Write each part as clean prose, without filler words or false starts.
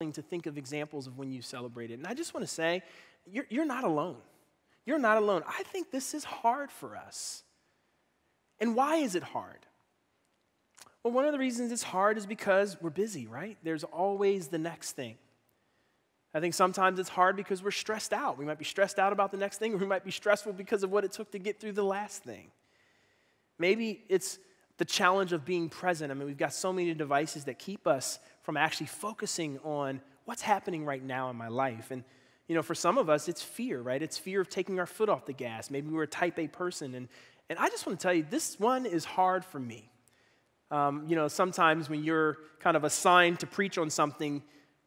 to think of examples of when you celebrated. And I just want to say, you're not alone. You're not alone. I think this is hard for us. And why is it hard? Well, one of the reasons it's hard is because we're busy, right? There's always the next thing. I think sometimes it's hard because we're stressed out. We might be stressed out about the next thing, or we might be stressful because of what it took to get through the last thing. Maybe it's the challenge of being present. I mean, we've got so many devices that keep us from actually focusing on what's happening right now in my life. And, for some of us, it's fear, right? It's fear of taking our foot off the gas. Maybe we're a type A person. And I just want to tell you, this one is hard for me. Sometimes when you're kind of assigned to preach on something,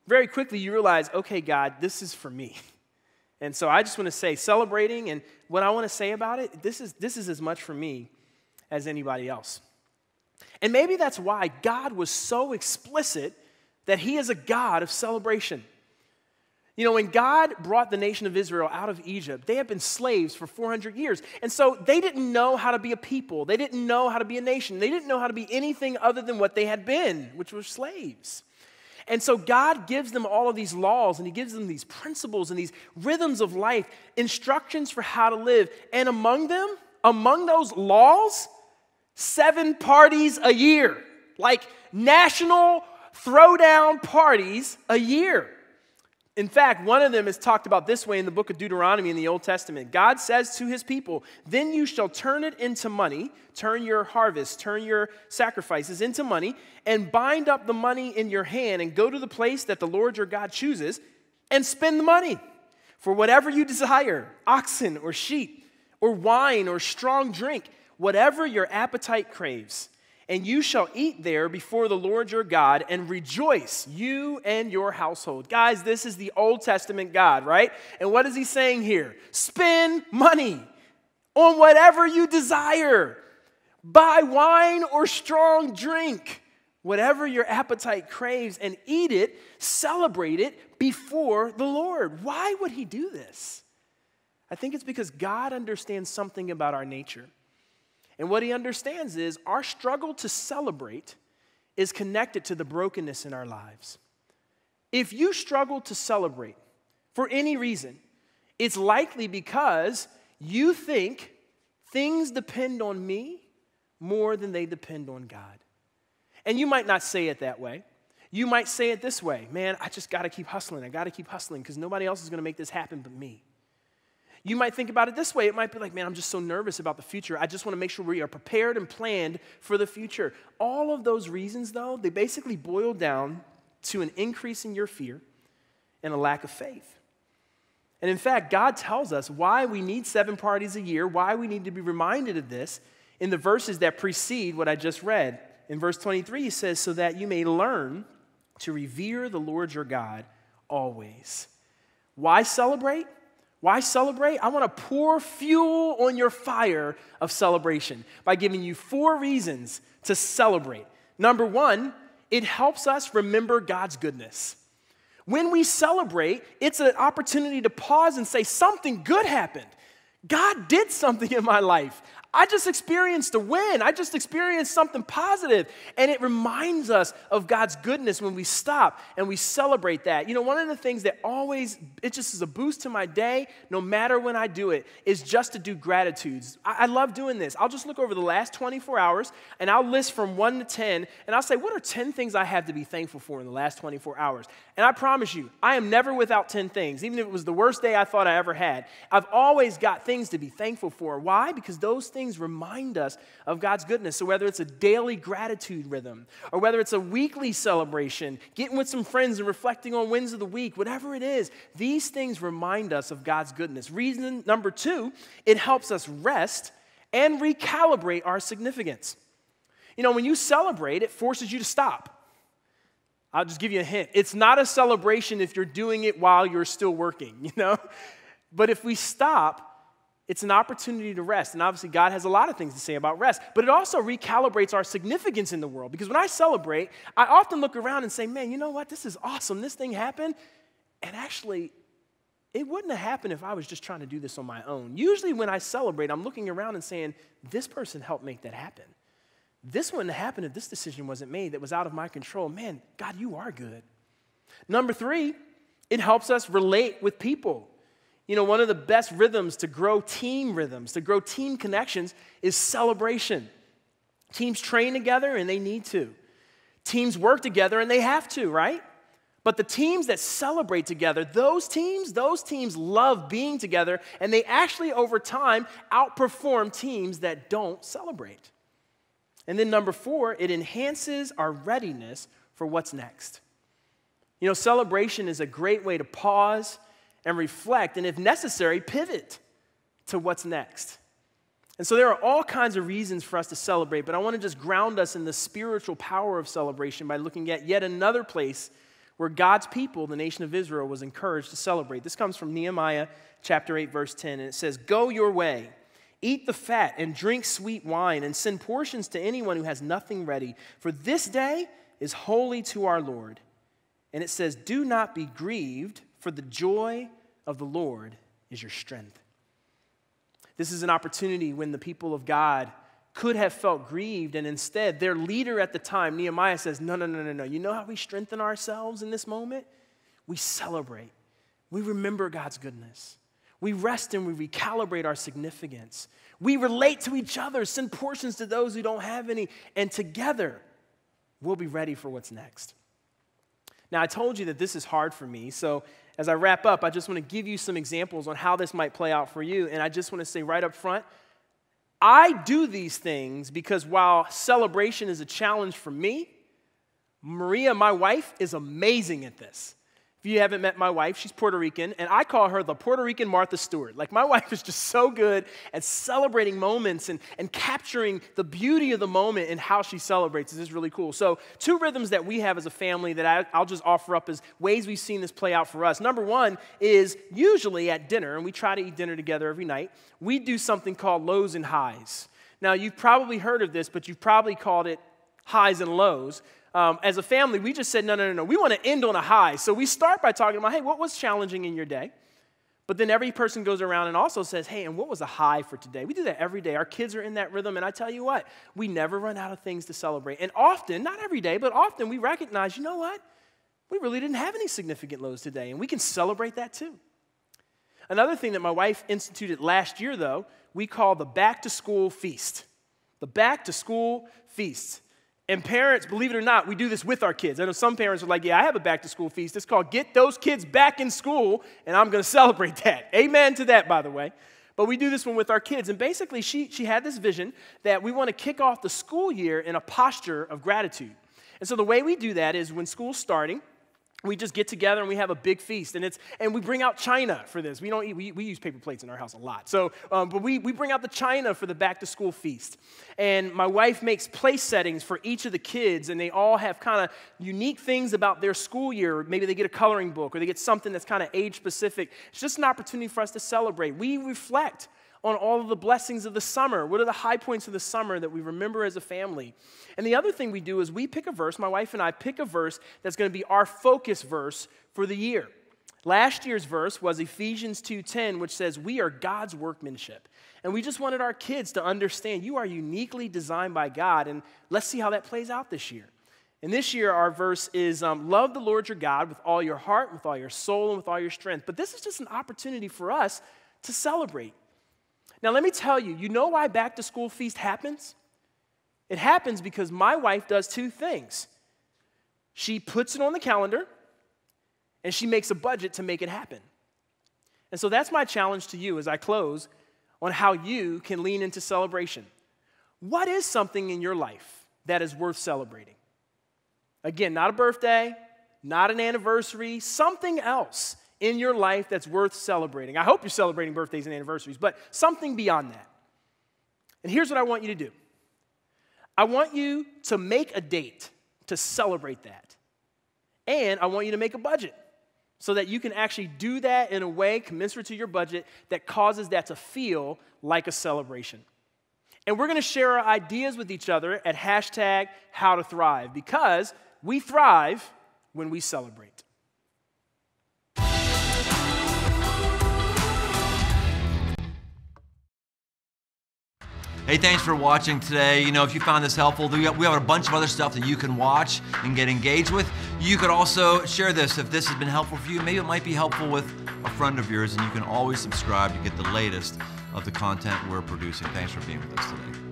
very quickly you realize, okay, God, this is for me. And so I just want to say, celebrating and what I want to say about it, this is as much for me as anybody else. And maybe that's why God was so explicit that he is a God of celebration. When God brought the nation of Israel out of Egypt, they had been slaves for 400 years. And so they didn't know how to be a people. They didn't know how to be a nation. They didn't know how to be anything other than what they had been, which were slaves. And so God gives them all of these laws, and he gives them these principles and these rhythms of life, instructions for how to live. And among those laws, 7 parties a year, like national throwdown parties a year. In fact, one of them is talked about this way in the book of Deuteronomy in the Old Testament. God says to his people, then you shall turn it into money, turn your harvest, turn your sacrifices into money, and bind up the money in your hand and go to the place that the Lord your God chooses and spend the money for whatever you desire, oxen or sheep or wine or strong drink, whatever your appetite craves. And you shall eat there before the Lord your God and rejoice, you and your household. Guys, this is the Old Testament God, right? And what is he saying here? Spend money on whatever you desire. Buy wine or strong drink, whatever your appetite craves, and eat it, celebrate it before the Lord. Why would he do this? I think it's because God understands something about our nature. And what he understands is our struggle to celebrate is connected to the brokenness in our lives. If you struggle to celebrate for any reason, it's likely because you think things depend on me more than they depend on God. And you might not say it that way. You might say it this way, man, I just got to keep hustling. I got to keep hustling because nobody else is going to make this happen but me. You might think about it this way. It might be like, man, I'm just so nervous about the future. I just want to make sure we are prepared and planned for the future. All of those reasons, though, they basically boil down to an increase in your fear and a lack of faith. And in fact, God tells us why we need 7 parties a year, why we need to be reminded of this in the verses that precede what I just read. In verse 23, he says, so that you may learn to revere the Lord your God always. Why celebrate? Why celebrate? I want to pour fuel on your fire of celebration by giving you 4 reasons to celebrate. Number 1, it helps us remember God's goodness. When we celebrate, it's an opportunity to pause and say, something good happened. God did something in my life. I just experienced a win. I just experienced something positive. And it reminds us of God's goodness when we stop and we celebrate that. One of the things that always, it just is a boost to my day, no matter when I do it, is just to do gratitudes. I love doing this. I'll just look over the last 24 hours and I'll list from 1 to 10 and I'll say, what are 10 things I have to be thankful for in the last 24 hours? And I promise you, I am never without 10 things. Even if it was the worst day I thought I ever had, I've always got things to be thankful for. Why? Because those things remind us of God's goodness. So whether it's a daily gratitude rhythm or whether it's a weekly celebration, getting with some friends and reflecting on wins of the week, whatever it is, these things remind us of God's goodness. Reason number 2, it helps us rest and recalibrate our significance. When you celebrate, it forces you to stop. I'll just give you a hint. It's not a celebration if you're doing it while you're still working, But if we stop, it's an opportunity to rest. And obviously, God has a lot of things to say about rest. But it also recalibrates our significance in the world. Because when I celebrate, I often look around and say, man, you know what? This is awesome. This thing happened. And actually, it wouldn't have happened if I was just trying to do this on my own. Usually when I celebrate, I'm looking around and saying, this person helped make that happen. This wouldn't have happened if this decision wasn't made that was out of my control. Man, God, you are good. Number 3, it helps us relate with people. You know, one of the best rhythms to grow team connections is celebration. Teams train together and they need to. Teams work together and they have to, right? But the teams that celebrate together, those teams love being together, and they actually over time outperform teams that don't celebrate. And then number 4, it enhances our readiness for what's next. You know, celebration is a great way to pause and reflect, and if necessary, pivot to what's next. And so there are all kinds of reasons for us to celebrate, but I want to just ground us in the spiritual power of celebration by looking at yet another place where God's people, the nation of Israel, was encouraged to celebrate. This comes from Nehemiah chapter 8, verse 10, and it says, "Go your way, eat the fat and drink sweet wine, and send portions to anyone who has nothing ready, for this day is holy to our Lord." And it says, "Do not be grieved, for the joy of the Lord is your strength." This is an opportunity when the people of God could have felt grieved, and instead their leader at the time, Nehemiah, says, no. You know how we strengthen ourselves in this moment? We celebrate. We remember God's goodness. We rest and we recalibrate our significance. We relate to each other, send portions to those who don't have any, and together we'll be ready for what's next. Now, I told you that this is hard for me, so as I wrap up, I just want to give you some examples on how this might play out for you, and I just want to say right up front, I do these things because while celebration is a challenge for me, Maria, my wife, is amazing at this. If you haven't met my wife, she's Puerto Rican, and I call her the Puerto Rican Martha Stewart. Like, my wife is just so good at celebrating moments and capturing the beauty of the moment and how she celebrates. This is really cool. So 2 rhythms that we have as a family that I'll just offer up as ways we've seen this play out for us. Number 1 is usually at dinner, and we try to eat dinner together every night, we do something called lows and highs. Now, you've probably heard of this, but you've probably called it highs and lows. As a family, we just said, no. We want to end on a high. So we start by talking about, hey, what was challenging in your day? But then every person goes around and also says, hey, and what was a high for today? We do that every day. Our kids are in that rhythm, and I tell you what, we never run out of things to celebrate. And often, not every day, but often we recognize, you know what? We really didn't have any significant lows today, and we can celebrate that too. Another thing that my wife instituted last year, though, we call the back-to-school feast. The back-to-school feast. And parents, believe it or not, we do this with our kids. I know some parents are like, yeah, I have a back-to-school feast. It's called Get Those Kids Back in School, and I'm going to celebrate that. Amen to that, by the way. But we do this one with our kids. And basically, she had this vision that we want to kick off the school year in a posture of gratitude. And so the way we do that is when school's starting, we just get together and we have a big feast, and we bring out china for this. We don't eat, we use paper plates in our house a lot. So, but we bring out the china for the back-to-school feast. And my wife makes place settings for each of the kids, and they all have kind of unique things about their school year. Maybe they get a coloring book, or they get something that's kind of age-specific. It's just an opportunity for us to celebrate. We reflect on all of the blessings of the summer. What are the high points of the summer that we remember as a family? And the other thing we do is we pick a verse, my wife and I pick a verse that's going to be our focus verse for the year. Last year's verse was Ephesians 2:10, which says, we are God's workmanship. And we just wanted our kids to understand you are uniquely designed by God, and let's see how that plays out this year. And this year, our verse is, love the Lord your God with all your heart, with all your soul, and with all your strength. But this is just an opportunity for us to celebrate. Now, let me tell you, you know why back-to-school feast happens? It happens because my wife does 2 things. She puts it on the calendar, and she makes a budget to make it happen. And so that's my challenge to you as I close on how you can lean into celebration. What is something in your life that is worth celebrating? Again, not a birthday, not an anniversary, something else in your life that's worth celebrating. I hope you're celebrating birthdays and anniversaries, but something beyond that. And here's what I want you to do. I want you to make a date to celebrate that. And I want you to make a budget so that you can actually do that in a way commensurate to your budget that causes that to feel like a celebration. And we're going to share our ideas with each other at #HowToThrive, because we thrive when we celebrate. Hey, thanks for watching today. You know, if you found this helpful, we have a bunch of other stuff that you can watch and get engaged with. You could also share this if this has been helpful for you. Maybe it might be helpful with a friend of yours, and you can always subscribe to get the latest of the content we're producing. Thanks for being with us today.